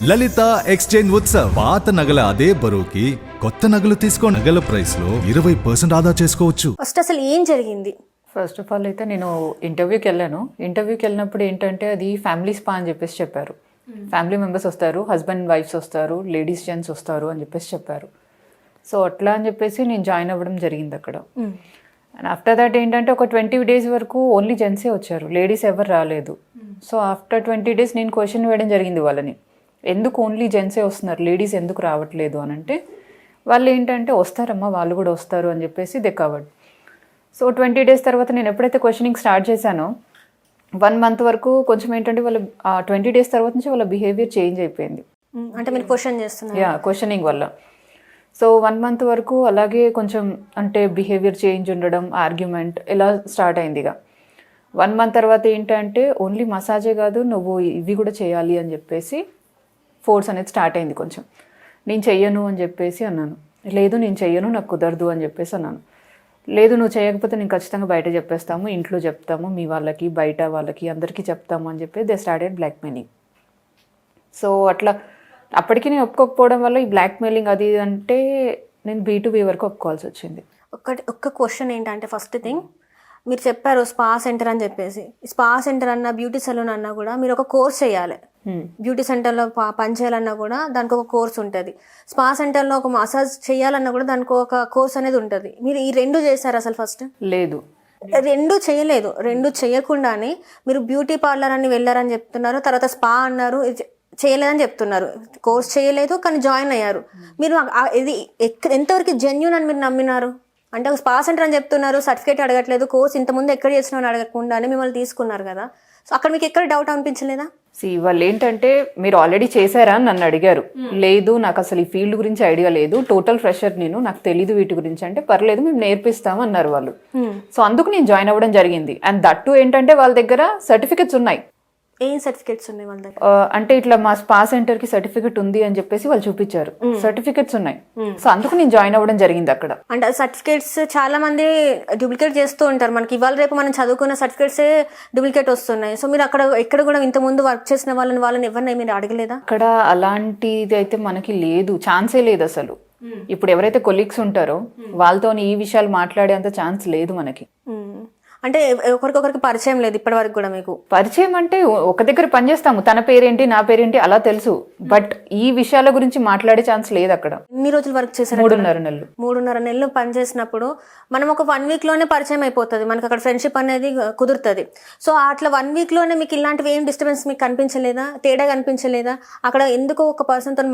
లలిత exchange Utsav పాత నగల అదే బరువుకి కొత్త నగలు తీసుకో నగల ప్రైస్ లో 20% ఆదా చేసుకోవచ్చు. ఫస్ట్ అసలు ఏం జరిగింది? ఫస్ట్ ఆఫ్ ఆల్ అయితే నేను ఇంటర్వ్యూకి వెళ్ళినప్పుడు ఏంటంటే అది ఫ్యామిలీ స్పా అని చెప్పేసి చెప్పారు. ఫ్యామిలీ మెంబర్స్ వస్తారు, హస్బెండ్ వైఫ్స్ వస్తారు, లేడీస్ జెంట్స్ వస్తారు అని చెప్పేసి చెప్పారు. సో అట్లా అని చెప్పేసి నేను జాయిన్ అవ్వడం జరిగింది అక్కడ. అండ్ ఆఫ్టర్ దట్ ఏంటంటే ఒక 20 days వరకు ఓన్లీ జెంట్సే వచ్చారు, లేడీస్ ఎవరు రాలేదు. సో ఆఫ్టర్ 20 days నేను క్వశ్చన్ వేయడం జరిగింది వాళ్ళని, ఎందుకు ఓన్లీ జెంట్సే వస్తున్నారు, లేడీస్ ఎందుకు రావట్లేదు అని. అంటే వాళ్ళు ఏంటంటే వస్తారమ్మా, వాళ్ళు కూడా వస్తారు అని చెప్పేసి దే కవర్డ్. సో 20 days తర్వాత నేను ఎప్పుడైతే క్వశ్చనింగ్ స్టార్ట్ చేశానో 1 month వరకు కొంచెం ఏంటంటే వాళ్ళ 20 days తర్వాత నుంచి వాళ్ళ బిహేవియర్ చేంజ్ అయిపోయింది. అంటే మీరు క్వశ్చన్ చేస్తున్నారు? క్వశ్చనింగ్ వల్ల. సో 1 month వరకు అలాగే కొంచెం అంటే బిహేవియర్ చేంజ్ ఉండడం, ఆర్గ్యుమెంట్ ఇలా స్టార్ట్ అయింది. ఇక 1 month తర్వాత ఏంటంటే ఓన్లీ మసాజే కాదు, నువ్వు ఇవి కూడా చేయాలి అని చెప్పేసి ఫోర్స్ అనేది స్టార్ట్ అయింది. కొంచెం నేను చెయ్యను అని చెప్పేసి అన్నాను. లేదు నేను చెయ్యను, నాకు కుదరదు అని చెప్పేసి అన్నాను. లేదు నువ్వు చేయకపోతే నేను ఖచ్చితంగా బయట చెప్పేస్తాము, ఇంట్లో చెప్తాము, మీ వాళ్ళకి బయట వాళ్ళకి అందరికీ చెప్తాము అని చెప్పి దే స్టార్టెడ్ బ్లాక్మెయిలింగ్. సో అట్లా అప్పటికి నేను ఒప్పుకోకపోవడం వల్ల ఈ బ్లాక్మెయిలింగ్ అది అంటే నేను B2B వరకు ఒప్పుకోవాల్సి వచ్చింది. ఒక్క క్వశ్చన్ ఏంటంటే, ఫస్ట్ థింగ్ మీరు చెప్పారు స్పా సెంటర్ అని చెప్పేసి. స్పా సెంటర్ అన్నా బ్యూటీ సెలూన్ అన్నా కూడా మీరు ఒక కోర్స్ చేయాలి. బ్యూటీ సెంటర్లో పని చేయాలన్నా కూడా దానికి ఒక కోర్స్ ఉంటుంది. స్పా సెంటర్లో ఒక మసాజ్ చేయాలన్నా కూడా దానికి ఒక కోర్స్ అనేది ఉంటుంది. మీరు ఈ 2 చేశారు అసలు? ఫస్ట్ లేదు, 2 చేయలేదు. 2 చేయకుండానే మీరు బ్యూటీ పార్లర్ అని వెళ్ళారని చెప్తున్నారు, తర్వాత స్పా అన్నారు, చేయలేదని చెప్తున్నారు. కోర్స్ చేయలేదు కానీ జాయిన్ అయ్యారు. మీరు ఇది ఎంతవరకు జెన్యూన్ అని మీరు నమ్మినారు? అంటే ఒక స్పా సెంటర్ అని చెప్తున్నారు, సర్టిఫికేట్ అడగట్లేదు, కోర్స్ ఇంతకుముందు ఎక్కడ చేస్తున్నావు అడగకుండానే మిమ్మల్ని తీసుకున్నారు కదా. సో అక్కడ మీకు ఎక్కడ డౌట్ అనిపించలేదా? వాళ్ళు ఏంటంటే మీరు ఆల్రెడీ చేశారా అని నన్ను అడిగారు. లేదు నాకు అసలు ఈ ఫీల్డ్ గురించి ఐడియా లేదు, టోటల్ ఫ్రెషర్ నేను, నాకు తెలీదు వీటి గురించి. అంటే పర్లేదు మేము నేర్పిస్తాము అన్నారు వాళ్ళు. సో అందుకు నేను జాయిన్ అవ్వడం జరిగింది. అండ్ దట్టు ఏంటంటే వాళ్ళ దగ్గర సర్టిఫికెట్స్ ఉన్నాయి. ఏం సర్టిఫికెట్స్ ఉన్నాయి వాళ్ళ దగ్గర? అంటే ఇట్లా మా స్పా సెంటర్ కి సర్టిఫికెట్ ఉంది అని చెప్పేసి వాళ్ళు చూపించారు. సర్టిఫికెట్స్ ఉన్నాయి. సో అందుకు నేను జాయిన్ అవ్వడం జరిగింది అక్కడ. అంటే సర్టిఫికేట్స్ చాలా మంది డూప్లికేట్ చేస్తూ ఉంటారు. మనకి ఇవాళ రేపు మనం చదువుకున్న సర్టిఫికేట్సే డూప్లికేట్ వస్తున్నాయి. సో మీరు అక్కడ ఎక్కడ కూడా ఇంత ముందు వర్క్ చేసిన వాళ్ళని ఎవరిని మీరు అడగలేదా? అక్కడ అలాంటిది అయితే మనకి లేదు, ఛాన్సే లేదు అసలు. ఇప్పుడు ఎవరైతే కొలీగ్స్ ఉంటారో వాళ్ళతో ఈ విషయాలు మాట్లాడేంత ఛాన్స్ లేదు మనకి. అంటే ఒకరికొకరికి పరిచయం లేదు ఇప్పటి వరకు కూడా? మీకు పరిచయం అంటే ఒక దగ్గర పనిచేస్తాము, తన పేరేంటి నా పేరేంటి అలా తెలుసు, బట్ ఈ విషయాల గురించి మాట్లాడే ఛాన్స్ లేదు అక్కడ. ఎన్ని రోజులు వర్క్ చేశారు? 3.5 నెలలు. 3.5 నెలలు పనిచేసినప్పుడు మనం ఒక 1 week లోనే పరిచయం అయిపోతుంది, మనకి అక్కడ ఫ్రెండ్షిప్ అనేది కుదురుతుంది. సో అట్లా 1 week లోనే మీకు ఇలాంటివి ఏం డిస్టర్బెన్స్ మీకు కనిపించలేదా? తేడా కనిపించలేదా? అక్కడ ఎందుకు ఒక పర్సన్ తో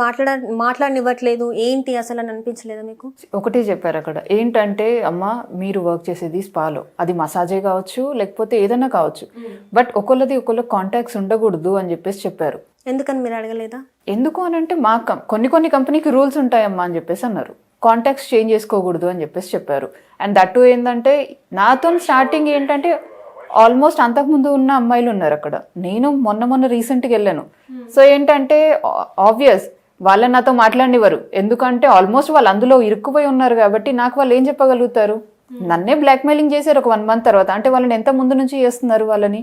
మాట్లాడనివ్వట్లేదు ఏంటి అసలు అని అనిపించలేదా మీకు? ఒకటే చెప్పారు అక్కడ, ఏంటంటే అమ్మ మీరు వర్క్ చేసేది స్పాలో, అది మసాజే కావచ్చు లేకపోతే ఏదైనా కావచ్చు, బట్ ఒకళ్ళ కాంటాక్ట్స్ ఉండకూడదు అని చెప్పేసి చెప్పారు. ఎందుకని మీరు అడగలేదా? ఎందుకు అని అంటే మా కొన్ని కంపెనీకి రూల్స్ ఉంటాయమ్మా అని చెప్పేసి అన్నారు. కాంటాక్ట్స్ చేంజ్ చేసుకోకూడదు అని చెప్పేసి చెప్పారు. అండ్ దట్టు ఏంటంటే నాతో స్టార్టింగ్ ఏంటంటే ఆల్మోస్ట్ అంతకుముందు ఉన్న అమ్మాయిలు ఉన్నారు అక్కడ. నేను మొన్న రీసెంట్గా వెళ్ళాను. సో ఏంటంటే ఆబ్వియస్ వాళ్ళని నాతో మాట్లాడినివ్వరు, ఎందుకంటే ఆల్మోస్ట్ వాళ్ళు అందులో ఇరుక్కుపోయి ఉన్నారు కాబట్టి నాకు వాళ్ళు ఏం చెప్పగలుగుతారు. నన్నే బ్లాక్మెయిలింగ్ చేశారు ఒక 1 month తర్వాత. అంటే వాళ్ళని ఎంత ముందు నుంచి చేస్తున్నారు వాళ్ళని.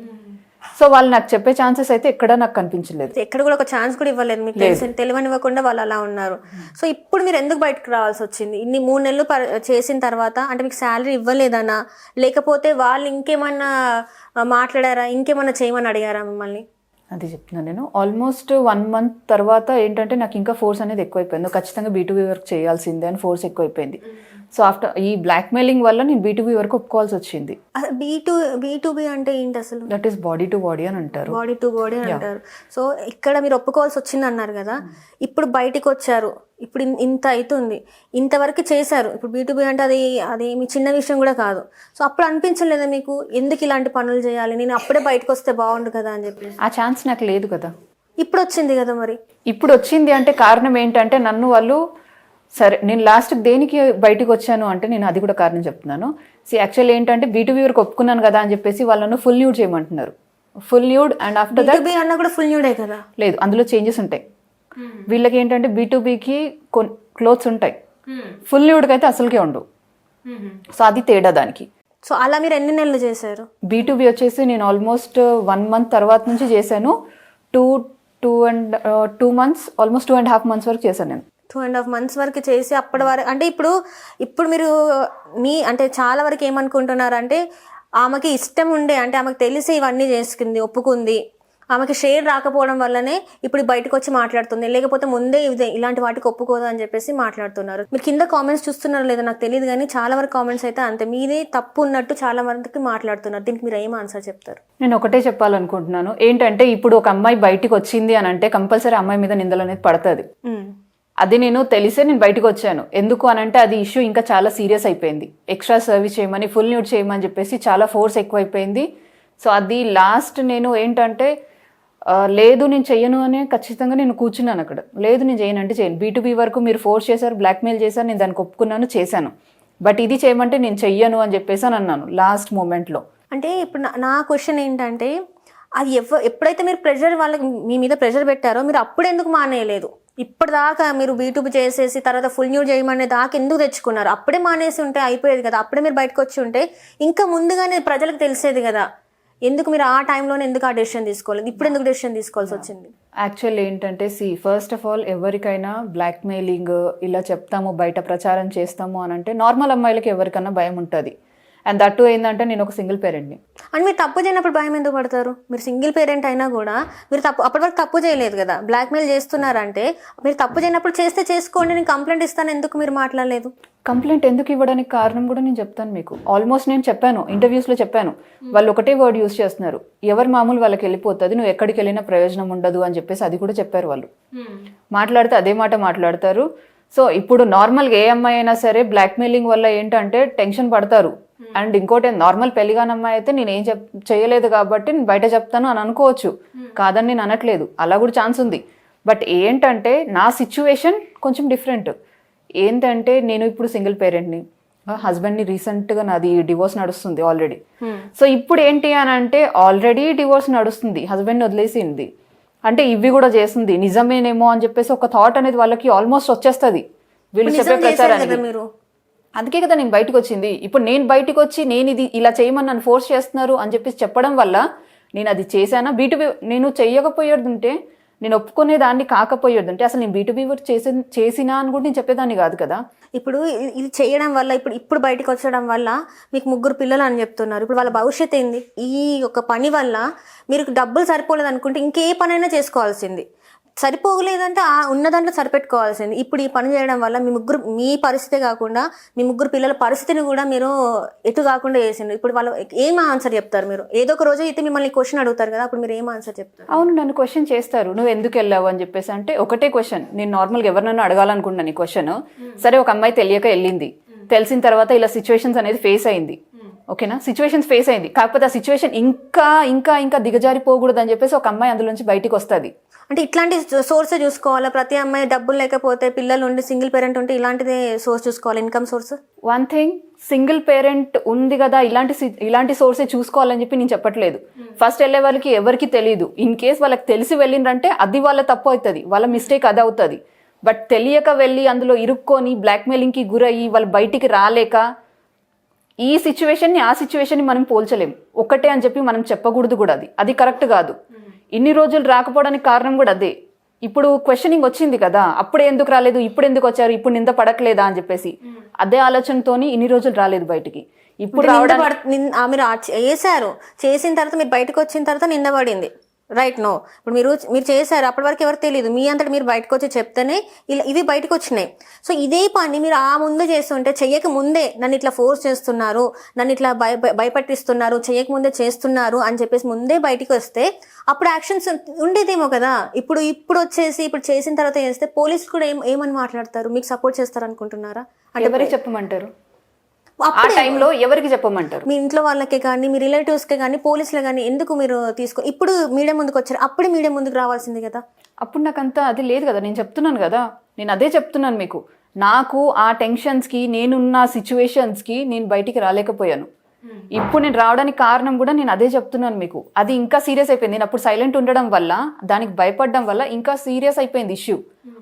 సో వాళ్ళు నాకు చెప్పే ఛాన్సెస్ అయితే ఎక్కడ నాకు కనిపించలేదు. ఎక్కడ కూడా ఒక ఛాన్స్ కూడా ఇవ్వలేదు మీకు, తెలియనివ్వకుండా వాళ్ళు అలా ఉన్నారు. సో ఇప్పుడు మీరు ఎందుకు బయటకు రావాల్సి వచ్చింది? ఇన్ని 3 నెలలు చేసిన తర్వాత అంటే మీకు శాలరీ ఇవ్వలేదనా, లేకపోతే వాళ్ళు ఇంకేమన్నా మాట్లాడారా, ఇంకేమన్నా చేయమని అడిగారా మిమ్మల్ని? అది చెప్తున్నాను నేను. ఆల్మోస్ట్ 1 month తర్వాత ఏంటంటే నాకు ఇంకా ఫోర్స్ అనేది ఎక్కువైపోయింది. ఖచ్చితంగా B2B వర్క్ చేయాల్సిందే అని ఫోర్స్ ఎక్కువైపోయింది. సో ఆఫ్టర్ ఈ బ్లాక్మెయిలింగ్ వల్ల నేను B2B వరకు ఒప్పుకోవాల్సి వచ్చింది. B2B అంటే ఏంటి అసలు? That is body to body అని అంటారు. బాడీ టు బాడీ అని అంటారు. సో ఇక్కడ మీరు ఒప్పుకోవాల్సి వచ్చింది అన్నారు కదా, ఇప్పుడు బయటికి వచ్చారు, ఇప్పుడు ఇంత అవుతుంది, ఇంతవరకు చేశారు. ఇప్పుడు B2B అంటే అది మీ చిన్న విషయం కూడా కాదు. సో అప్పుడు అనిపించలేదా మీకు, ఎందుకు ఇలాంటి పనులు చేయాలి, నేను అప్పుడే బయటకు వస్తే బాగుండు కదా అని చెప్పి? ఆ ఛాన్స్ నాకు లేదు కదా. ఇప్పుడు వచ్చింది కదా. మరి ఇప్పుడు వచ్చింది అంటే కారణం ఏంటంటే నన్ను వాళ్ళు, సరే నేను లాస్ట్కి దేనికి బయటకు వచ్చాను అంటే నేను అది కూడా కారణం చెప్తున్నాను. యాక్చువల్ ఏంటంటే B2B వరకు ఒప్పుకున్నాను కదా అని చెప్పేసి వాళ్ళను ఫుల్ న్యూడ్ చేయమంటున్నారు. Full nude and after that అన్న కూడా ఫుల్ న్యూడే కదా? లేదు, అందులో చేంజెస్ ఉంటాయి. వీళ్ళకి ఏంటంటే B2Bకి క్లోత్స్ ఉంటాయి, ఫుల్ న్యూడ్కి అయితే అసలుకే ఉండవు. సో అది తేడా దానికి. సో అలా మీరు ఎన్ని నెలలు చేశారు? B2B వచ్చేసి నేను ఆల్మోస్ట్ 1 month తర్వాత నుంచి చేశాను. 2 2 months, ఆల్మోస్ట్ 2.5 months వరకు చేశాను నేను. 2.5 months వరకు చేసి అప్పటి వరకు అంటే ఇప్పుడు మీరు అంటే చాలా వరకు ఏమనుకుంటున్నారు అంటే ఆమెకి ఇష్టం ఉండే అంటే ఆమెకు తెలిసి ఇవన్నీ చేసుకుంది, ఒప్పుకుంది, ఆమెకి షేర్ రాకపోవడం వల్లనే ఇప్పుడు బయటకు వచ్చి మాట్లాడుతుంది, లేకపోతే ముందే ఇలాంటి వాటికి ఒప్పుకోదు అని చెప్పేసి మాట్లాడుతున్నారు. మీరు కింద కామెంట్స్ చూస్తున్నారో లేదో నాకు తెలియదు, కానీ చాలా వరకు కామెంట్స్ అయితే అంతే మీదే తప్పు ఉన్నట్టు చాలా మందికి మాట్లాడుతున్నారు. దీనికి మీరు ఏం ఆన్సర్ చెప్తారు? నేను ఒకటే చెప్పాలనుకుంటున్నాను ఏంటంటే, ఇప్పుడు ఒక అమ్మాయి బయటికి వచ్చింది అని అంటే కంపల్సరీ అమ్మాయి మీద నిందలు అనేది పడుతుంది. అది నేను తెలిసే నేను బయటకు వచ్చాను. ఎందుకు అని అంటే అది ఇష్యూ ఇంకా చాలా సీరియస్ అయిపోయింది. ఎక్స్ట్రా సర్వీస్ చేయమని, ఫుల్ న్యూడ్ చేయమని చెప్పేసి చాలా ఫోర్స్ ఎక్కువైపోయింది. సో అది లాస్ట్ నేను ఏంటంటే లేదు నేను చెయ్యను అని ఖచ్చితంగా నేను కూర్చున్నాను అక్కడ. లేదు నేను చేయను అంటే చేయను. B2B వరకు మీరు ఫోర్స్ చేశారు, బ్లాక్మెయిల్ చేశారు, నేను దానికి ఒప్పుకున్నాను, చేశాను. బట్ ఇది చేయమంటే నేను చెయ్యను అని చెప్పేసి అని అన్నాను లాస్ట్ మూమెంట్లో. అంటే ఇప్పుడు నా క్వశ్చన్ ఏంటంటే, అది ఎప్పుడైతే మీరు ప్రెషర్ వాళ్ళకి మీ మీద ప్రెషర్ పెట్టారో మీరు అప్పుడు ఎందుకు మానేయలేదు? ఇప్పటిదాకా మీరు B2B చేసేసి తర్వాత ఫుల్ న్యూడ్ చేయమనే దాకా ఎందుకు తెచ్చుకున్నారు? అప్పుడే మానేసి ఉంటే అయిపోయేది కదా, అప్పుడే మీరు బయటకు వచ్చి ఉంటే ఇంకా ముందుగానే ప్రజలకు తెలిసేది కదా. ఎందుకు మీరు ఆ టైంలోనే ఎందుకు ఆ డెసిషన్ తీసుకోలేదు? ఇప్పుడు ఎందుకు డెసిషన్ తీసుకోవాల్సి వచ్చింది? యాక్చువల్ ఏంటంటే ఫస్ట్ ఆఫ్ ఆల్ ఎవరికైనా బ్లాక్మెయిలింగ్ ఇలా చెప్తాము, బయట ప్రచారం చేస్తాము అని అంటే నార్మల్ అమ్మాయిలకి ఎవరికైనా భయం ఉంటుంది. అండ్ దట్టు ఏంటంటే నేను ఒక సింగిల్ పేరెంట్ని. అండ్ మీరు తప్పు చేయనప్పుడు భయం ఎందుకు పడతారు? మీరు సింగిల్ పేరెంట్ అయినా కూడా మీరు అప్పటి వరకు తప్పు చేయలేదు కదా. బ్లాక్మెయిల్ చేస్తున్నారంటే మీరు తప్పు చేయనప్పుడు చేస్తే చేసుకోండి, నేను కంప్లైంట్ ఇస్తాను, ఎందుకు మీరు మాట్లాడలేదు? కంప్లైంట్ ఎందుకు ఇవ్వడానికి కారణం కూడా నేను చెప్తాను మీకు. ఆల్మోస్ట్ నేను చెప్పాను, ఇంటర్వ్యూస్లో చెప్పాను. వాళ్ళు ఒకటే వర్డ్ యూస్ చేస్తున్నారు, ఎవరు మామూలు వాళ్ళకి వెళ్ళిపోతుంది, నువ్వు ఎక్కడికి వెళ్ళినా ప్రయోజనం ఉండదు అని చెప్పేసి అది కూడా చెప్పారు వాళ్ళు. మాట్లాడితే అదే మాట మాట్లాడతారు. సో ఇప్పుడు నార్మల్గా ఏ అమ్మాయి అయినా సరే బ్లాక్మెయిలింగ్ వల్ల ఏంటంటే టెన్షన్ పడతారు. అండ్ ఇంకోటి నార్మల్ పెళ్లిగాని అమ్మాయి అయితే నేను ఏం చేయలేదు కాబట్టి నేను బయట చెప్తాను అని అనుకోవచ్చు, కాదని నేను అనట్లేదు, అలా కూడా ఛాన్స్ ఉంది. బట్ ఏంటంటే నా సిచ్యువేషన్ కొంచెం డిఫరెంట్. ఏంటంటే నేను ఇప్పుడు సింగిల్ పేరెంట్ని, హస్బెండ్ని రీసెంట్గా నాది డివోర్స్ నడుస్తుంది ఆల్రెడీ. సో ఇప్పుడు ఏంటి అని అంటే ఆల్రెడీ డివోర్స్ నడుస్తుంది, హస్బెండ్ని వదిలేసింది అంటే ఇవి కూడా చేస్తుంది నిజమేనేమో అని చెప్పేసి ఒక థాట్ అనేది వాళ్ళకి ఆల్మోస్ట్ వచ్చేస్తుంది వీళ్ళు చెప్పే ప్రచారానికి. అందుకే కదా నేను బయటకు వచ్చింది. ఇప్పుడు నేను బయటకు వచ్చి నేను ఇది ఇలా చేయమని నన్ను ఫోర్స్ చేస్తున్నారు అని చెప్పేసి చెప్పడం వల్ల నేను అది చేశానా? B2B నేను చెయ్యకపోయేదంటే, నేను ఒప్పుకునే దాన్ని కాకపోయేదంటే అసలు నేను B2B చేసినా అని కూడా నేను చెప్పేదాన్ని కాదు కదా. ఇప్పుడు ఇది చేయడం వల్ల ఇప్పుడు బయటకు వచ్చడం వల్ల మీకు 3 పిల్లలు అని చెప్తున్నారు. ఇప్పుడు వాళ్ళ భవిష్యత్తు ఏంది? ఈ ఒక పని వల్ల మీరు డబ్బులు సరిపోలేదు అనుకుంటే ఇంకే పనైనా చేసుకోవాల్సింది, సరిపోలేదంటే ఆ ఉన్న దాంట్లో సరిపెట్టుకోవాల్సింది. ఇప్పుడు ఈ పని చేయడం వల్ల మీ పరిస్థితే కాకుండా మీ 3 పిల్లల పరిస్థితిని కూడా మీరు ఎటు కాకుండా చేసిండు. ఇప్పుడు వాళ్ళు ఏం ఆన్సర్ చెప్తారు? మీరు ఏదో ఒక రోజు అయితే మిమ్మల్ని క్వశ్చన్ అడుగుతారు కదా, అప్పుడు మీరు ఏం ఆన్సర్ చెప్తారు? అవును, నన్ను క్వశ్చన్ చేస్తారు, నువ్వు ఎందుకు వెళ్ళావు అని చెప్పేసి. అంటే ఒకటే క్వశ్చన్, నేను నార్మల్గా ఎవరినైనా అడగాలనుకుంటున్నాను ఈ క్వశ్చన్. సరే ఒక అమ్మాయి తెలియక వెళ్ళింది, తెలిసిన తర్వాత ఇలా సిచ్యువేషన్స్ అనేది ఫేస్ అయింది, ఓకేనా, సిచ్యువేషన్స్ ఫేస్ అయింది. కాకపోతే ఆ సిచ్యువేషన్ ఇంకా ఇంకా ఇంకా దిగజారిపోకూడదు అని చెప్పేసి ఒక అమ్మాయి అందులో నుంచి బయటికి వస్తుంది. అంటే ఇట్లాంటి సోర్సే చూసుకోవాలా? ప్రతి అమ్మాయి డబ్బులు లేకపోతే పిల్లలు ఉండి సింగిల్ పేరెంట్ ఉంటే ఇలాంటిదే సోర్స్ చూసుకోవాలి, income source. One thing, single parent ఉంది కదా ఇలాంటి సోర్సే చూసుకోవాలని చెప్పి నేను చెప్పట్లేదు. ఫస్ట్ వెళ్ళే వాళ్ళకి ఎవరికి తెలియదు. ఇన్ కేస్ వాళ్ళకి తెలిసి వెళ్ళిందంటే అది వాళ్ళ తప్పు అవుతుంది, వాళ్ళ మిస్టేక్ అది అవుతుంది. బట్ తెలియక వెళ్ళి అందులో ఇరుక్కొని బ్లాక్మెయిలింగ్కి గురయ్యి వాళ్ళు బయటికి రాలేక ఈ సిచ్యువేషన్ని ఆ సిచ్యువేషన్ని మనం పోల్చలేము. ఒకటే అని చెప్పి మనం చెప్పకూడదు కూడా, అది కరెక్ట్ కాదు. ఇన్ని రోజులు రాకపోవడానికి కారణం కూడా అదే. ఇప్పుడు క్వశ్చనింగ్ వచ్చింది కదా, అప్పుడే ఎందుకు రాలేదు, ఇప్పుడు ఎందుకు వచ్చారు, ఇప్పుడు నింద పడట్లేదా అని చెప్పేసి అదే ఆలోచనతోని ఇన్ని రోజులు రాలేదు బయటికి. ఇప్పుడు మీరు చేశారు, చేసిన తర్వాత మీరు బయటకు వచ్చిన తర్వాత నింద పడింది, రైట్? నో, ఇప్పుడు మీరు చేశారు, అప్పటి వరకు ఎవరికి తెలియదు, మీ అంతటి మీరు బయటకు వచ్చి చెప్తేనే ఇవి బయటకు వచ్చినాయి. సో ఇదే పని మీరు ఆ ముందు చేస్తుంటే, చెయ్యక ముందే నన్ను ఇట్లా ఫోర్స్ చేస్తున్నారు, నన్ను ఇట్లా భయపట్టిస్తున్నారు, చెయ్యక ముందే చేస్తున్నారు అని చెప్పేసి ముందే బయటకు వస్తే అప్పుడు యాక్షన్స్ ఉండేదేమో కదా. ఇప్పుడు వచ్చేసి ఇప్పుడు చేసిన తర్వాత చేస్తే పోలీసులు కూడా ఏమని మాట్లాడతారు? మీకు సపోర్ట్ చేస్తారు అనుకుంటున్నారా? అంటే ఎవరికి చెప్పమంటారు? ఆ టైంలో ఎవరికి చెప్పమంటారు? మీ ఇంట్లో వాళ్ళకే కానీ మీ రిలేటివ్స్కే కానీ పోలీసులు కానీ ఎందుకు మీరు ఇప్పుడు మీడియా ముందుకు వచ్చారు, అప్పుడే మీడియా ముందుకు రావాల్సింది కదా. అప్పుడు నాకంతా అది లేదు కదా, నేను చెప్తున్నాను కదా, నేను అదే చెప్తున్నాను మీకు. నాకు ఆ టెన్షన్స్కి, నేనున్న సిచ్యువేషన్స్కి నేను బయటికి రాలేకపోయాను. ఇప్పుడు నేను రావడానికి కారణం కూడా నేను అదే చెప్తున్నాను మీకు. అది ఇంకా సీరియస్ అయిపోయింది. నేను అప్పుడు సైలెంట్ ఉండడం వల్ల, దానికి భయపడడం వల్ల ఇంకా సీరియస్ అయిపోయింది ఇష్యూ.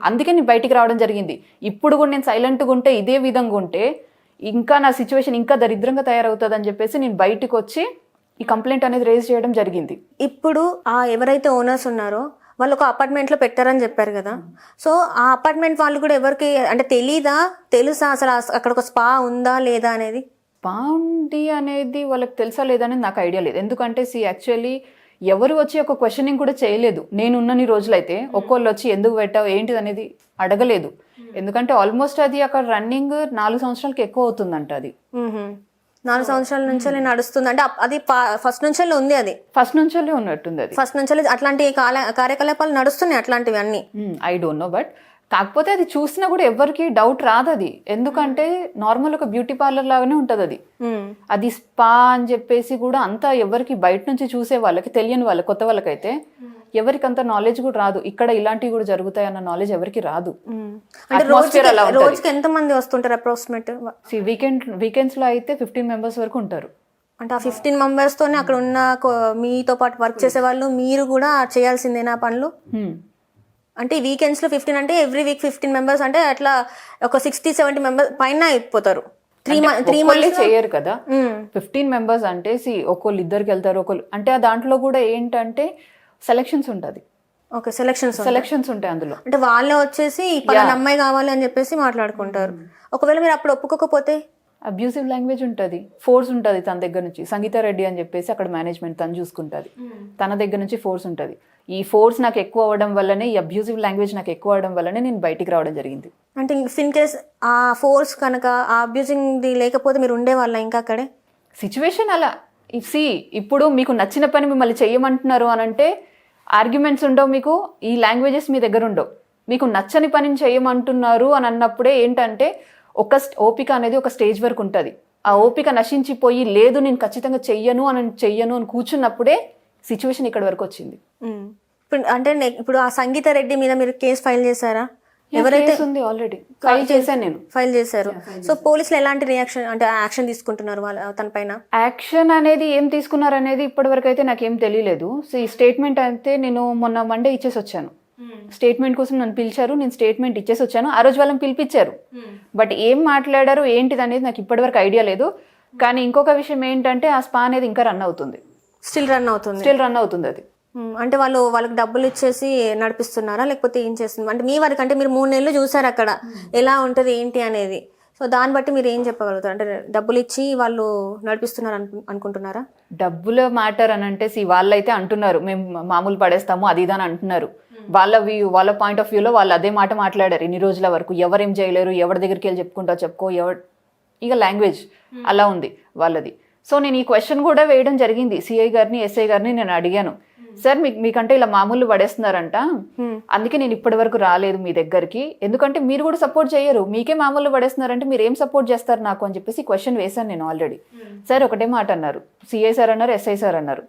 అందుకే నేను బయటికి రావడం జరిగింది. ఇప్పుడు కూడా నేను సైలెంట్గా ఉంటే, ఇదే విధంగా ఉంటే ఇంకా నా సిచ్యువేషన్ ఇంకా దరిద్రంగా తయారవుతుంది అని చెప్పేసి నేను బయటకు వచ్చి ఈ కంప్లైంట్ అనేది రేజ్ చేయడం జరిగింది. ఇప్పుడు ఎవరైతే ఓనర్స్ ఉన్నారో వాళ్ళు ఒక అపార్ట్మెంట్లో పెట్టారని చెప్పారు కదా, సో ఆ అపార్ట్మెంట్ వాళ్ళు కూడా ఎవరికి అంటే తెలుసా అసలు అక్కడ ఒక స్పా ఉందా లేదా అనేది? బాగుంది అనేది వాళ్ళకి తెలుసా లేదని నాకు ఐడియా లేదు. ఎందుకంటే యాక్చువల్లీ ఎవరు వచ్చి ఒక క్వశ్చనింగ్ కూడా చేయలేదు. నేను ఉన్నన్ని రోజులైతే ఒక్కోళ్ళు వచ్చి ఎందుకు పెట్టావు ఏంటిది అనేది అడగలేదు. ఎందుకంటే ఆల్మోస్ట్ అది అక్కడ రన్నింగ్ 4 సంవత్సరాలకి ఎక్కువ అవుతుందంట. అది 4 సంవత్సరాల నుంచి నేను నడుస్తుంది అంటే అది ఫస్ట్ నుంచి ఉంది, అది ఫస్ట్ నుంచి ఉన్నట్టుంది. అది ఫస్ట్ నుంచి అట్లాంటి కార్యకలాపాలు నడుస్తున్నాయి అట్లాంటివి అన్ని. ఐ డోంట్ నో, బట్ కాకపోతే అది చూసినా కూడా ఎవరికి డౌట్ రాదు అది. ఎందుకంటే నార్మల్ ఒక బ్యూటీ పార్లర్ లాగానే ఉంటుంది అది. అది స్పా అని చెప్పేసి కూడా అంతా ఎవరికి బయట నుంచి చూసే వాళ్ళకి, తెలియని వాళ్ళకి, కొత్త వాళ్ళకైతే ఎవరికి అంత నాలెడ్జ్ కూడా రాదు. ఇక్కడ ఇలాంటివి కూడా జరుగుతాయి అన్న నాలెడ్జ్ ఎవరికి రాదు. అంటే రోజుకి ఎంత మంది వస్తుంటారు అప్రాక్సిమేట్? వీకెండ్స్ లో అయితే 15 మెంబర్స్ వరకు ఉంటారు. అంటే ఆ 15 మెంబర్స్ తోనే అక్కడ ఉన్న మీతో పాటు వర్క్ చేసే వాళ్ళు మీరు కూడా చేయాల్సిందేనా పనులు? అంటే వీకెండ్స్ లో 15 అంటే ఎవ్రీ వీక్ 15 మెంబర్స్ అంటే అట్లా ఒక 60-70 మెంబర్స్ పైన అయిపోతారు. 3 మంత్స్ చేయరు కదా. 15 మెంబర్స్ అంటే ఒకళ్ళు ఇద్దరికి వెళ్తారు, ఒకళ్ళు అంటే దాంట్లో కూడా ఏంటంటే సెలక్షన్స్ ఉంటుంది. ఓకే, సెలక్షన్స్ ఉంటాయి అందులో. అంటే వాళ్ళే వచ్చేసి పలానా అమ్మాయి కావాలి అని చెప్పేసి మాట్లాడుకుంటారు. ఒకవేళ మీరు అప్పుడు ఒప్పుకోకపోతే అబ్యూసివ్ లాంగ్వేజ్ ఉంటుంది, ఫోర్స్ ఉంటుంది తన దగ్గర నుంచి. సంగీత రెడ్డి అని చెప్పేసి అక్కడ మేనేజ్మెంట్ తను చూసుకుంటుంది. తన దగ్గర నుంచి ఫోర్స్ ఉంటుంది. ఈ ఫోర్స్ నాకు ఎక్కువ అవ్వడం వల్లనే, ఈ అబ్యూసివ్ లాంగ్వేజ్ నాకు ఎక్కువ అవడం వల్లనే నేను బయటికి రావడం జరిగింది. అంటే ఇన్ కేస్ ఆ ఫోర్స్ కనుక ఆ అబ్యూజింగ్ లేకపోతే మీరు ఉండేవాళ్ళ ఇంకా అక్కడే? సిచ్యువేషన్ అలా ఇప్పుడు మీకు నచ్చిన పని మిమ్మల్ని చెయ్యమంటున్నారు అని అంటే ఆర్గ్యుమెంట్స్ ఉండవు, మీకు ఈ లాంగ్వేజెస్ మీ దగ్గర ఉండవు. మీకు నచ్చని పనిని చేయమంటున్నారు అని అన్నప్పుడే ఏంటంటే ఓపిక అనేది ఒక స్టేజ్ వరకు ఉంటుంది. ఆ ఓపిక నశించిపోయి లేదు నేను ఖచ్చితంగా చెయ్యను అని కూర్చున్నప్పుడే సిచ్యువేషన్ ఇక్కడ వరకు వచ్చింది. ఇప్పుడు ఆ సంగీత రెడ్డి మీద మీరు కేసు ఫైల్ చేశారా? ఎవరైతే ఉంది ఆల్రెడీ ఫైల్ చేశారు. సో పోలీసులు ఎలాంటి రియాక్షన్ అంటే యాక్షన్ తీసుకుంటున్నారు తన పైన? యాక్షన్ అనేది ఏం తీసుకున్నారు అనేది ఇప్పటి వరకు అయితే నాకేం తెలియలేదు. సో ఈ స్టేట్మెంట్ అయితే నేను మొన్న మండే ఇచ్చేసి వచ్చాను. స్టేట్మెంట్ కోసం నన్ను పిలిచారు, నేను స్టేట్మెంట్ ఇచ్చేసి వచ్చాను. ఆ రోజు వాళ్ళని పిలిపించారు, బట్ ఏం మాట్లాడారు ఏంటిది అనేది నాకు ఇప్పటి వరకు ఐడియా లేదు. కానీ ఇంకొక విషయం ఏంటంటే ఆ స్పా అనేది ఇంకా రన్ అవుతుంది, స్టిల్ రన్ అవుతుంది అది. అంటే వాళ్ళకి డబ్బులు ఇచ్చేసి నడిపిస్తున్నారా లేకపోతే ఏం చేస్తుంది? అంటే మీ వరకు అంటే మీరు 3 నెలలు చూసారు అక్కడ ఎలా ఉంటుంది ఏంటి అనేది, సో దాన్ని బట్టి మీరు ఏం చెప్పగలుగుతారు? అంటే డబ్బులు ఇచ్చి వాళ్ళు నడిపిస్తున్నారు అనుకుంటున్నారా? డబ్బుల మ్యాటర్ అని అంటే వాళ్ళైతే అంటున్నారు మేము మామూలు పడేస్తాము అది ఇదని అంటున్నారు. వాళ్ళ పాయింట్ ఆఫ్ వ్యూలో వాళ్ళు అదే మాట మాట్లాడారు ఇన్ని రోజుల వరకు. ఎవరేం చేయలేరు, ఎవరి దగ్గరికి వెళ్ళి చెప్పుకో ఇక లాంగ్వేజ్ అలా ఉంది వాళ్ళది. సో నేను ఈ క్వశ్చన్ కూడా వేయడం జరిగింది సిఐ గారిని, ఎస్ఐ గారిని. నేను అడిగాను, సార్ మీకంటే ఇలా మామూలు పడేస్తున్నారంట, అందుకే నేను ఇప్పటి వరకు రాలేదు మీ దగ్గరికి, ఎందుకంటే మీరు కూడా సపోర్ట్ చేయరు, మీకే మామూలు పడేస్తున్నారంటే మీరు ఏం సపోర్ట్ చేస్తారు నాకు అని చెప్పేసి క్వశ్చన్ వేశాను నేను ఆల్రెడీ. సార్ ఒకటే మాట అన్నారు, సిఐ సార్ అన్నారు, ఎస్ఐ సార్ అన్నారు,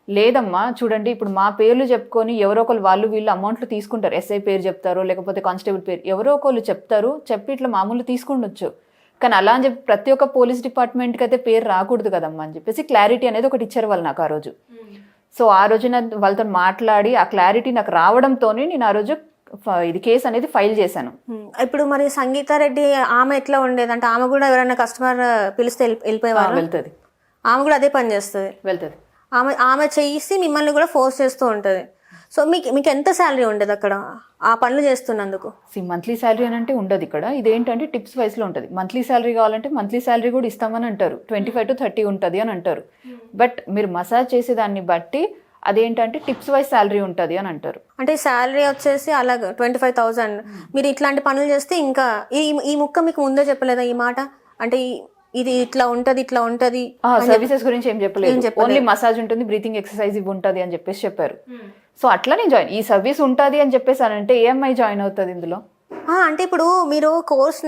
లేదమ్మా చూడండి ఇప్పుడు మా పేర్లు చెప్పుకొని ఎవరో ఒకరు వీళ్ళు అమౌంట్లు తీసుకుంటారు. ఎస్ఐ పేరు చెప్తారు, లేకపోతే కానిస్టేబుల్ పేరు ఎవరో ఒకళ్ళు చెప్తారు, చెప్పి ఇట్లా మామూలు తీసుకుండొచ్చు. కానీ అలా అని చెప్పి ప్రతి ఒక్క పోలీస్ డిపార్ట్మెంట్కి అయితే పేరు రాకూడదు కదమ్మా అని చెప్పేసి క్లారిటీ అనేది ఒకటి ఇచ్చారు వాళ్ళు నాకు ఆ రోజు. సో ఆ రోజు నేను వాళ్ళతో మాట్లాడి ఆ క్లారిటీ నాకు రావడంతో నేను ఆ రోజు ఇది కేసు అనేది ఫైల్ చేశాను. ఇప్పుడు మరి సంగీత రెడ్డి ఆమె ఎట్లా ఉండేది అంటే ఆమె కూడా ఎవరైనా కస్టమర్ పిలిస్తే వెళ్ళిపోయేవారు? వెళ్తుంది, ఆమె కూడా అదే పని చేస్తుంది, వెళ్తుంది. ఆమె చేసి మిమ్మల్ని కూడా ఫోర్స్ చేస్తూ ఉంటుంది. సో మీకు ఎంత శాలరీ ఉండదు అక్కడ ఆ పనులు చేస్తున్నందుకు? మంత్లీ శాలరీ అని అంటే ఉండదు ఇక్కడ. ఇదేంటంటే టిప్స్ వైస్లో ఉంటుంది. మంత్లీ శాలరీ కావాలంటే మంత్లీ శాలరీ కూడా ఇస్తామని అంటారు, 25 to 30 ఉంటుంది అని అంటారు. బట్ మీరు మసాజ్ చేసే దాన్ని బట్టి అదేంటంటే టిప్స్ వైజ్ శాలరీ ఉంటుంది అని అంటారు. అంటే శాలరీ వచ్చేసి అలా 25,000. మీరు ఇట్లాంటి పనులు చేస్తే ఇంకా ఈ ముక్క మీకు ముందే చెప్పలేదా ఈ మాట? అంటే ఇది ఇట్లా ఉంటది సర్వీసెస్ గురించి ఏం చెప్పలేదు, ఓన్లీ మసాజ్ ఉంటుంది, బ్రీతింగ్ ఎక్సర్సైజ్ ఇవి ఉంటుంది అని చెప్పేసి చెప్పారు. సో అట్లా నేను జాయిన్, ఈ సర్వీస్ ఉంటుంది అని చెప్పేసి అంటే ఏఎంఐ జాయిన్ అవుతుంది ఇందులో. అంటే ఇప్పుడు మీరు కోర్స్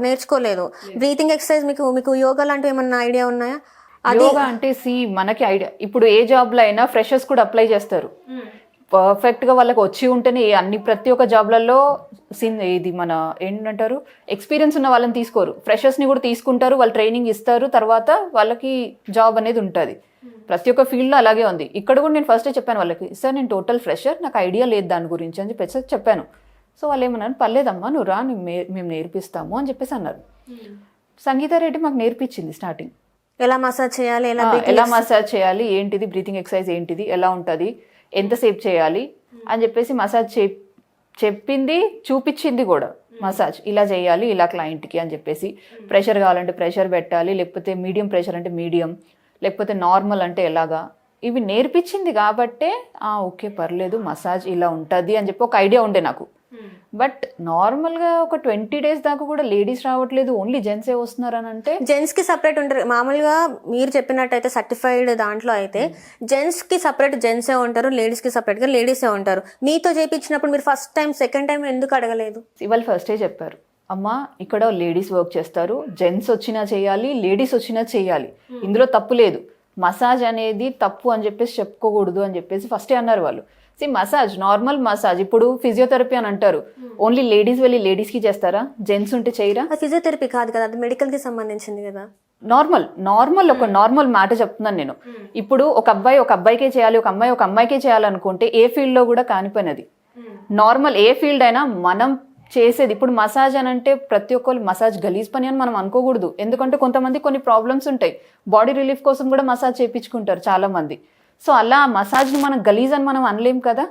నేర్చుకోలేదు, బ్రీతింగ్ ఎక్సర్సైజ్ మీకు యోగా లాంటివి ఏమన్నా ఐడియా ఉన్నాయా? యోగా అంటే మనకి ఐడియా, ఇప్పుడు ఏ జాబ్లో అయినా ఫ్రెషర్స్ కూడా అప్లై చేస్తారు. పర్ఫెక్ట్గా వాళ్ళకి వచ్చి ఉంటేనే ప్రతి ఒక్క జాబ్లలో ఇది మన ఏంటంటారు ఎక్స్పీరియన్స్ ఉన్న వాళ్ళని తీసుకోరు, ఫ్రెషర్స్ని కూడా తీసుకుంటారు, వాళ్ళు ట్రైనింగ్ ఇస్తారు, తర్వాత వాళ్ళకి జాబ్ అనేది ఉంటుంది. ప్రతి ఒక్క ఫీల్డ్లో అలాగే ఉంది. ఇక్కడ కూడా నేను ఫస్టే చెప్పాను వాళ్ళకి, సార్ నేను టోటల్ ఫ్రెషర్, నాకు ఐడియా లేదు దాని గురించి అని చెప్పేసి చెప్పాను. సో వాళ్ళు ఏమన్నారు, పర్లేదమ్మా నువ్వు రా, మేము నేర్పిస్తాము అని చెప్పేసి అన్నారు. సంగీత రెడ్డి మాకు నేర్పించింది స్టార్టింగ్ ఎలా మసాజ్ చేయాలి, ఎలా మసాజ్ చేయాలి, ఏంటిది బ్రీతింగ్ ఎక్సర్సైజ్ ఏంటిది, ఎలా ఉంటుంది, ఎంతసేపు చేయాలి, అని చెప్పేసి మసాజ్ చెప్పింది, చూపించింది కూడా. మసాజ్ ఇలా చేయాలి, ఇలా క్లయింట్కి అని చెప్పేసి. ప్రెషర్ కావాలంటే ప్రెషర్ పెట్టాలి, లేకపోతే మీడియం ప్రెషర్ అంటే మీడియం, లేకపోతే నార్మల్ అంటే ఎలాగా, ఇవి నేర్పించింది కాబట్టే ఓకే పర్లేదు మసాజ్ ఇలా ఉంటుంది అని చెప్పి ఒక ఐడియా ఉండే నాకు. బట్ నార్మల్గా ఒక 20 days దాకా కూడా లేడీస్ రావట్లేదు, ఓన్లీ జెంట్సే వస్తున్నారు అని అంటే. జెంట్స్కి సపరేట్ ఉంటారు మామూలుగా. మీరు చెప్పినట్టయితే సర్టిఫైడ్ దాంట్లో అయితే జెంట్స్కి సపరేట్ జెంట్సే ఉంటారు, లేడీస్కి సపరేట్గా లేడీసే ఉంటారు. మీతో చేయించినప్పుడు మీరు ఫస్ట్ టైం సెకండ్ టైం ఎందుకు అడగలేదు? ఇవాళ ఫస్టే చెప్పారు, అమ్మ ఇక్కడ లేడీస్ వర్క్ చేస్తారు, జెంట్స్ వచ్చినా చేయాలి, లేడీస్ వచ్చినా చేయాలి, ఇందులో తప్పు లేదు, మసాజ్ అనేది తప్పు అని చెప్పేసి చెప్పుకోకూడదు అని చెప్పేసి ఫస్టే అన్నారు వాళ్ళు. మసాజ్ నార్మల్ మసాజ్, ఇప్పుడు ఫిజియోథెరపీ అని అంటారు, ఓన్లీ లేడీస్ వెళ్ళి లేడీస్కి చేస్తారా, జెంట్స్ ఉంటే చేయరా? ఫిజియోథెరపీ కాదు కదా, అది మెడికల్కి సంబంధించింది కదా. నార్మల్ ఒక నార్మల్ మాట చెప్తున్నాను నేను. ఇప్పుడు ఒక అబ్బాయికే చేయాలి, ఒక అమ్మాయికే చేయాలనుకుంటే ఏ ఫీల్డ్లో కూడా కానిపోయినది. నార్మల్ ఏ ఫీల్డ్ అయినా మనం చేసేది. ఇప్పుడు మసాజ్ అని అంటే ప్రతి ఒక్కరు మసాజ్ గలీజ్ పని అని మనం అనుకోకూడదు. ఎందుకంటే కొంతమంది కొన్ని ప్రాబ్లమ్స్ ఉంటాయి, బాడీ రిలీఫ్ కోసం కూడా మసాజ్ చేయించుకుంటారు చాలా మంది. సో అలా మసాజ్ని మనం గలీజ్ అని మనం అనలేం కదా.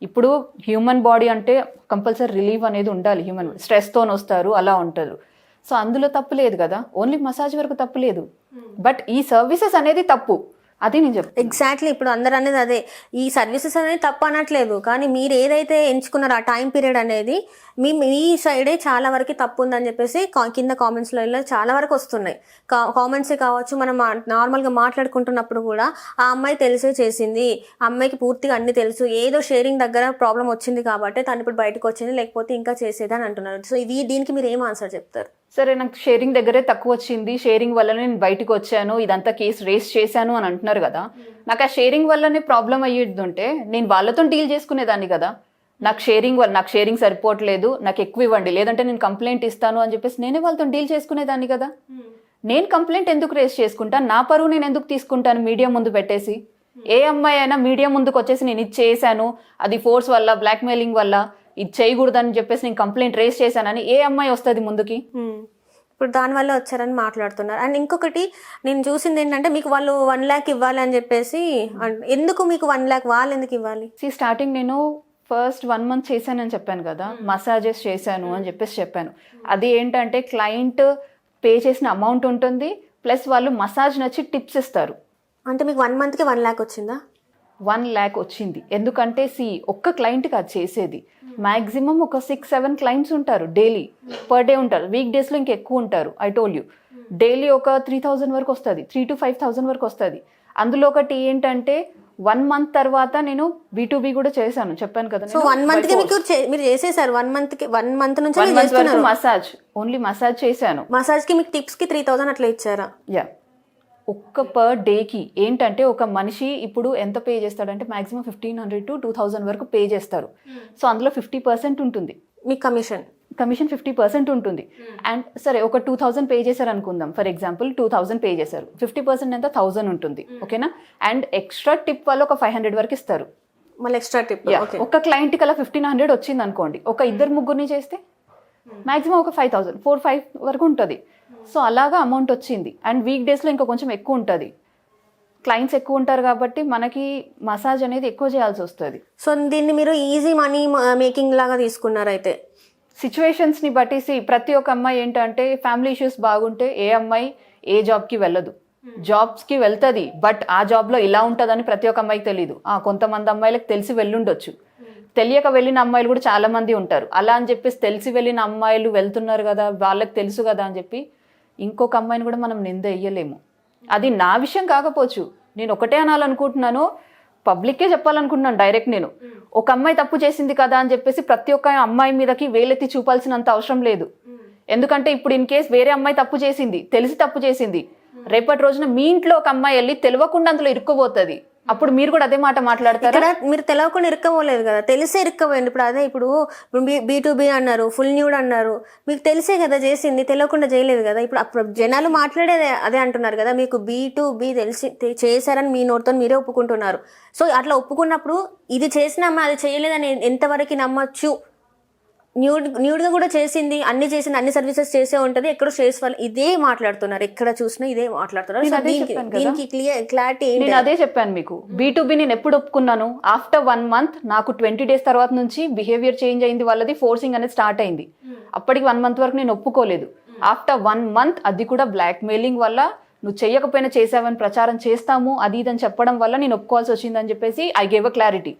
ఇప్పుడు హ్యూమన్ బాడీ అంటే కంపల్సరీ రిలీఫ్ అనేది ఉండాలి, హ్యూమన్ స్ట్రెస్తో వస్తారు అలా ఉంటారు. సో అందులో తప్పు లేదు కదా, ఓన్లీ మసాజ్ వరకు తప్పు లేదు. బట్ ఈ సర్వీసెస్ అనేది తప్పు, అది నేను చెప్తాను. ఎగ్జాక్ట్లీ, ఇప్పుడు అందరు అనేది అదే, ఈ సర్వీసెస్ అనేది తప్పు అనట్లేదు, కానీ మీరు ఏదైతే ఎంచుకున్నారో ఆ టైం పీరియడ్ అనేది మీ సైడే చాలా వరకు తప్పు ఉందని చెప్పేసి కింద కామెంట్స్లో చాలా వరకు వస్తున్నాయి. కామెంట్సే కావచ్చు, మనం నార్మల్గా మాట్లాడుకుంటున్నప్పుడు కూడా ఆ అమ్మాయి తెలిసే చేసింది, ఆ అమ్మాయికి పూర్తిగా అన్ని తెలుసు, ఏదో షేరింగ్ దగ్గర ప్రాబ్లం వచ్చింది కాబట్టి తను ఇప్పుడు బయటకు వచ్చింది, లేకపోతే ఇంకా చేసేది అని అంటున్నారు. సో దీనికి మీరు ఏం ఆన్సర్ చెప్తారు? సరే, నాకు షేరింగ్ దగ్గరే తక్కువ వచ్చింది, షేరింగ్ వల్లనే నేను బయటకు వచ్చాను, ఇదంతా కేసు రేస్ చేశాను అని అంటున్నారు కదా. నాకు ఆ షేరింగ్ వల్లనే ప్రాబ్లం అయ్యేదంటే నేను వాళ్ళతో డీల్ చేసుకునేదాన్ని కదా. నాకు షేరింగ్ సరిపోవట్లేదు, నాకు ఎక్కువ ఇవ్వండి, లేదంటే నేను కంప్లైంట్ ఇస్తాను అని చెప్పేసి నేనే వాళ్ళతో డీల్ చేసుకునేదాన్ని కదా. నేను కంప్లైంట్ ఎందుకు రేస్ చేసుకుంటాను? నా పరువు నేను ఎందుకు తీసుకుంటాను మీడియా ముందు పెట్టేసి? ఏ అమ్మాయి అయినా మీడియా ముందుకు వచ్చేసి నేను ఇది చేశాను, అది ఫోర్స్ వల్ల, బ్లాక్మెయిలింగ్ వల్ల, ఇది చేయకూడదని చెప్పేసి నేను కంప్లైంట్ రేస్ చేశానని ఏ అమ్మాయి వస్తుంది ముందుకి? ఇప్పుడు దానివల్ల వచ్చారని మాట్లాడుతున్నారు. అండ్ ఇంకొకటి నేను చూసింది ఏంటంటే, మీకు వాళ్ళు 1 lakh ఇవ్వాలి అని చెప్పేసి, ఎందుకు మీకు 1 lakh వాళ్ళు ఎందుకు ఇవ్వాలి? స్టార్టింగ్ నేను ఫస్ట్ 1 month చేశానని చెప్పాను కదా, మసాజెస్ చేశాను అని చెప్పేసి చెప్పాను. అది ఏంటంటే క్లయింట్ పే చేసిన అమౌంట్ ఉంటుంది, ప్లస్ వాళ్ళు మసాజ్ నచ్చి టిప్స్ ఇస్తారు. అంటే మీకు 1 monthకి 1 lakh వచ్చిందా? 1 lakh వచ్చింది. ఎందుకంటే ఒక్క క్లయింట్కి అది చేసేది మ్యాక్సిమం ఒక 6-7 clients ఉంటారు డైలీ, పర్ డే ఉంటారు. వీక్ డేస్లో ఇంకా ఎక్కువ ఉంటారు. ఐ టోల్డ్ యూ, డైలీ ఒక 3,000 వరకు వస్తుంది, 3,000 to 5,000 వరకు వస్తుంది. అందులో ఒకటి ఏంటంటే 1 month తర్వాత నేను B2B కూడా చేశాను, చెప్పాను కదా. సో 1 monthకి మీరు చేసేసారు. 1 month నుంచి మసాజ్, ఓన్లీ మసాజ్ చేశాను. మసాజ్కి మీకు టిప్స్కి 3,000 అట్లా ఇచ్చారా? యా, ఒక్క పర్ డేకి ఏంటంటే ఒక మనిషి ఇప్పుడు ఎంత పే చేస్తాడంటే మ్యాక్సిమం 1,500 to 2,000 వరకు పే చేస్తారు. సో అందులో 50% ఉంటుంది మీ కమిషన్ 50% ఉంటుంది. అండ్ సరే ఒక 2,000 పే చేశారు అనుకుందాం, ఫర్ ఎగ్జాంపుల్ 2,000 పే చేశారు, 50% ఎంత 1,000 ఉంటుంది, ఓకేనా. అండ్ ఎక్స్ట్రా టిప్ వాళ్ళు ఒక 500 వరకు ఇస్తారు, మళ్ళీ ఎక్స్ట్రా టిప్. ఒక క్లయింట్కి అలా 1,500 వచ్చింది అనుకోండి, ఒక 2-3 చేస్తే మ్యాక్సిమం ఒక 5,000, 4-5 వరకు ఉంటుంది. సో అలాగా అమౌంట్ వచ్చింది. అండ్ వీక్ డేస్లో ఇంకా కొంచెం ఎక్కువ ఉంటుంది, క్లయింట్స్ ఎక్కువ ఉంటారు కాబట్టి మనకి మసాజ్ అనేది ఎక్కువ చేయాల్సి వస్తుంది. సో దీన్ని మీరు ఈజీ మనీ మేకింగ్ లాగా తీసుకున్నారు అయితే? సిచ్యువేషన్స్ని బట్టి ప్రతి ఒక్క అమ్మాయి ఏంటంటే ఫ్యామిలీ ఇష్యూస్ బాగుంటే ఏ అమ్మాయి ఏ జాబ్కి వెళ్ళదు, జాబ్స్కి వెళ్తుంది, బట్ ఆ జాబ్లో ఇలా ఉంటుందని ప్రతి ఒక్క అమ్మాయికి తెలియదు. కొంతమంది అమ్మాయిలకు తెలిసి వెళ్ళుండొచ్చు, తెలియక వెళ్ళిన అమ్మాయిలు కూడా చాలా మంది ఉంటారు. అలా అని చెప్పేసి తెలిసి వెళ్ళిన అమ్మాయిలు వెళ్తున్నారు కదా, వాళ్ళకి తెలుసు కదా అని చెప్పి ఇంకొక అమ్మాయిని కూడా మనం నింద వేయలేము. అది నా విషయం కాకపోవచ్చు, నేను ఒకటే అనాలనుకుంటున్నాను, పబ్లిక్కే చెప్పాలనుకుంటున్నాను డైరెక్ట్. నేను ఒక అమ్మాయి తప్పు చేసింది కదా అని చెప్పేసి ప్రతి ఒక్క అమ్మాయి మీదకి వేలెత్తి చూపాల్సినంత అవసరం లేదు. ఎందుకంటే ఇప్పుడు ఇన్ కేస్ వేరే అమ్మాయి తప్పు చేసింది, తెలిసి తప్పు చేసింది, రేపటి రోజున మీ ఇంట్లో ఒక అమ్మాయి వెళ్ళి తెలియకుండా అందులో ఇరుక్కుపోతుంది, అప్పుడు మీరు కూడా అదే మాట మాట్లాడతారు. మీరు తెలియకుండా ఇరుక్కపోలేదు కదా, తెలిసే ఇరుక్కపోయింది. ఇప్పుడు అదే, ఇప్పుడు B2B అన్నారు, ఫుల్ న్యూడ్ అన్నారు, మీకు తెలిసే కదా చేసింది, తెలియకుండా చేయలేదు కదా. ఇప్పుడు జనాలు మాట్లాడేది అదే అంటున్నారు కదా, మీకు B2B తెలిసి చేశారని మీ నోటితో మీరే ఒప్పుకుంటున్నారు. సో అట్లా ఒప్పుకున్నప్పుడు ఇది చేసిన అమ్మాయి అది చేయలేదని ఎంతవరకు నమ్మచ్చు? న్యూడ్గా కూడా చేసింది, అన్ని సర్వీసెస్ చేసే ఉంటుంది. ఎక్కడో స్ట్రేస్ వల్ల ఇదే మాట్లాడుతున్నారు, ఎక్కడ చూసినా ఇదే మాట్లాడుతున్నారు. సో దీనికి క్లారిటీ నేను అదే చెప్పాను మీకు. B2B నేను ఎప్పుడు ఒప్పుకున్నాను? ఆఫ్టర్ 1 month నాకు 20 days తర్వాత నుంచి బిహేవియర్ చేంజ్ అయింది, వాళ్ళది ఫోర్సింగ్ అనేది స్టార్ట్ అయింది. అప్పటికి 1 month వరకు నేను ఒప్పుకోలేదు. ఆఫ్టర్ 1 month అది కూడా బ్లాక్ మెయిలింగ్ వల్ల, నువ్వు చెయ్యకపోయినా చేసావని ప్రచారం చేస్తాము అది ఇదని చెప్పడం వల్ల నేను ఒప్పుకోవాల్సి వచ్చిందని చెప్పేసి I gave a clarity.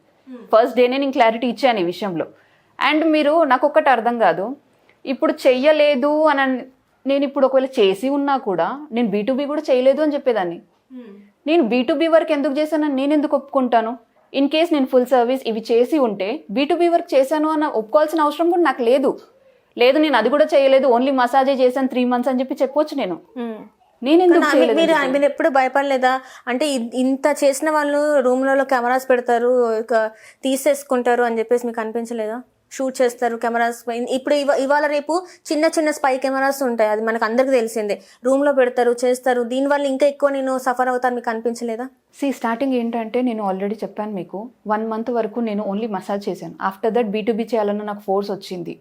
First డేనే నేను క్లారిటీ ఇచ్చాను ఈ విషయంలో. అండ్ మీరు నాకు ఒక్కటి అర్థం కాదు, ఇప్పుడు చెయ్యలేదు అని నేను ఇప్పుడు ఒకవేళ చేసి ఉన్నా కూడా నేను B2B కూడా చేయలేదు అని చెప్పేదాన్ని. నేను B2B వర్క్ ఎందుకు చేశానని నేను ఎందుకు ఒప్పుకుంటాను? ఇన్ కేస్ నేను ఫుల్ సర్వీస్ ఇవి చేసి ఉంటే B2B వర్క్ చేశాను అని ఒప్పుకోవాల్సిన అవసరం కూడా నాకు లేదు. నేను అది కూడా చేయలేదు, ఓన్లీ మసాజే చేశాను 3 months అని చెప్పి చెప్పొచ్చు. మీరు ఎప్పుడు భయపడలేదా? అంటే ఇంత చేసిన వాళ్ళు రూమ్లలో కెమెరాస్ పెడతారు, తీసేసుకుంటారు అని చెప్పేసి మీకు అనిపించలేదా? షూట్ చేస్తారు కెమెరాస్. ఇప్పుడు ఇవాళ రేపు చిన్న స్పై కెమెరాస్ ఉంటాయి, అది మనకు అందరికి తెలిసిందే. రూమ్లో పెడతారు, చేస్తారు. దీనివల్ల ఇంకా ఎక్కువ నేను సఫర్ అవుతాను, మీకు అనిపించలేదా? స్టార్టింగ్ ఏంటంటే నేను ఆల్రెడీ చెప్పాను మీకు, 1 month వరకు నేను ఓన్లీ మసాజ్ చేశాను. ఆఫ్టర్ దట్ B2B చేయాలన్న నాకు ఫోర్స్ వచ్చింది.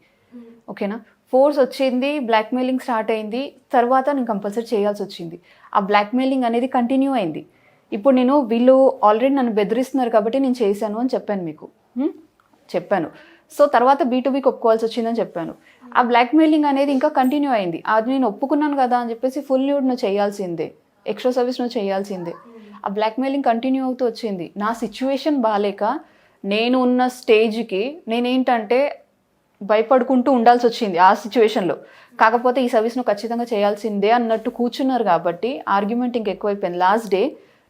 ఓకేనా, ఫోర్స్ వచ్చింది, బ్లాక్మెయిలింగ్ స్టార్ట్ అయింది, తర్వాత నేను కంపల్సరీ చేయాల్సి వచ్చింది. ఆ బ్లాక్మెయిలింగ్ అనేది కంటిన్యూ అయింది. ఇప్పుడు నేను వీళ్ళు ఆల్రెడీ నన్ను బెదిరిస్తున్నారు కాబట్టి నేను చేశాను అని చెప్పాను మీకు, చెప్పాను. సో తర్వాత B2Bకి ఒప్పుకోవాల్సి వచ్చిందని చెప్పాను. ఆ బ్లాక్మెయిలింగ్ అనేది ఇంకా కంటిన్యూ అయింది. అది నేను ఒప్పుకున్నాను కదా అని చెప్పేసి ఫుల్ న్యూడ్ నువ్వు చేయాల్సిందే, ఎక్స్ట్రా సర్వీస్ నువ్వు చేయాల్సిందే. ఆ బ్లాక్మెయిలింగ్ కంటిన్యూ అవుతూ వచ్చింది. నా సిచ్యువేషన్ బాగాలేక నేను ఉన్న స్టేజ్కి నేనేంటంటే భయపడుకుంటూ ఉండాల్సి వచ్చింది ఆ సిచ్యువేషన్లో. కాకపోతే ఈ సర్వీస్ నువ్వు ఖచ్చితంగా చేయాల్సిందే అన్నట్టు కూర్చున్నారు కాబట్టి ఆర్గ్యుమెంట్ ఇంక ఎక్కువైపోయింది. లాస్ట్ డే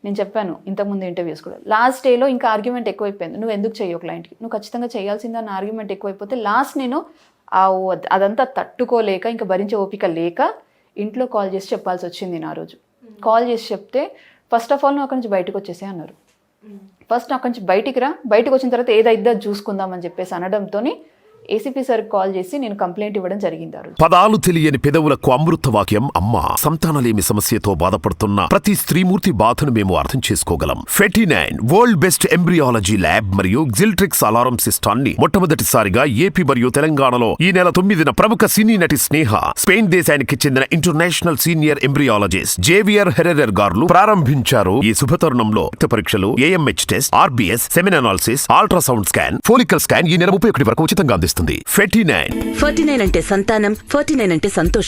నేను చెప్పాను ఇంతకుముందు ఇంటర్వ్యూస్ కూడా, లాస్ట్ డేలో ఇంకా ఆర్గ్యుమెంట్ ఎక్కువైపోయింది. నువ్వు ఎందుకు చెయ్యవు క్లయింట్కి, నువ్వు ఖచ్చితంగా చేయాల్సిందే అన్న ఆర్గ్యుమెంట్ ఎక్కువైపోతే లాస్ట్ నేను అదంతా తట్టుకోలేక, ఇంకా భరించే ఓపిక లేక ఇంట్లో కాల్ చేసి చెప్పాల్సి వచ్చింది. నా రోజు కాల్ చేసి చెప్తే ఫస్ట్ ఆఫ్ ఆల్ నువ్వు అక్కడి నుంచి బయటకు వచ్చేసే అన్నారు. ఫస్ట్ అక్కడి నుంచి బయటికి రా, బయటకు వచ్చిన తర్వాత ఏదైతే చూసుకుందామని చెప్పేసి అనడంతో ఏసీపీ సార్కి కాల్ చేసి నేను కంప్లైంట్ ఇవ్వడం జరిగింది. పదాలు తెలియని పెదవులకు అమృత వాక్యం అమ్మ. సంతానలేమి సమస్యతో బాధపడుతున్న ప్రతి స్త్రీమూర్తి బాధను మేము అర్థం చేసుకోగలం. Fertinine world best embryology lab మరియు జిల్ట్రిక్స్ అలారం సిస్టాన్ని మొట్టమొదటిసారిగా ఏపీ మరియు తెలంగాణలో ఈ నెల 9న ప్రముఖ సినీ నటి స్నేహ, స్పెయిన్ దేశానికి చెందిన international senior embryologist Javier Herrera గారు ప్రారంభించారు. ఈ శుభతరుణంలో రక్త పరీక్షలు, AMH test, RBS, సెమిన్ analysis, ultrasound scan, follicle scan ఈ నెల 31 వరకు ఉచితంగా అందిస్తుంది. 49 49 అంటే సంతానం, 49 అంటే సంతోషం.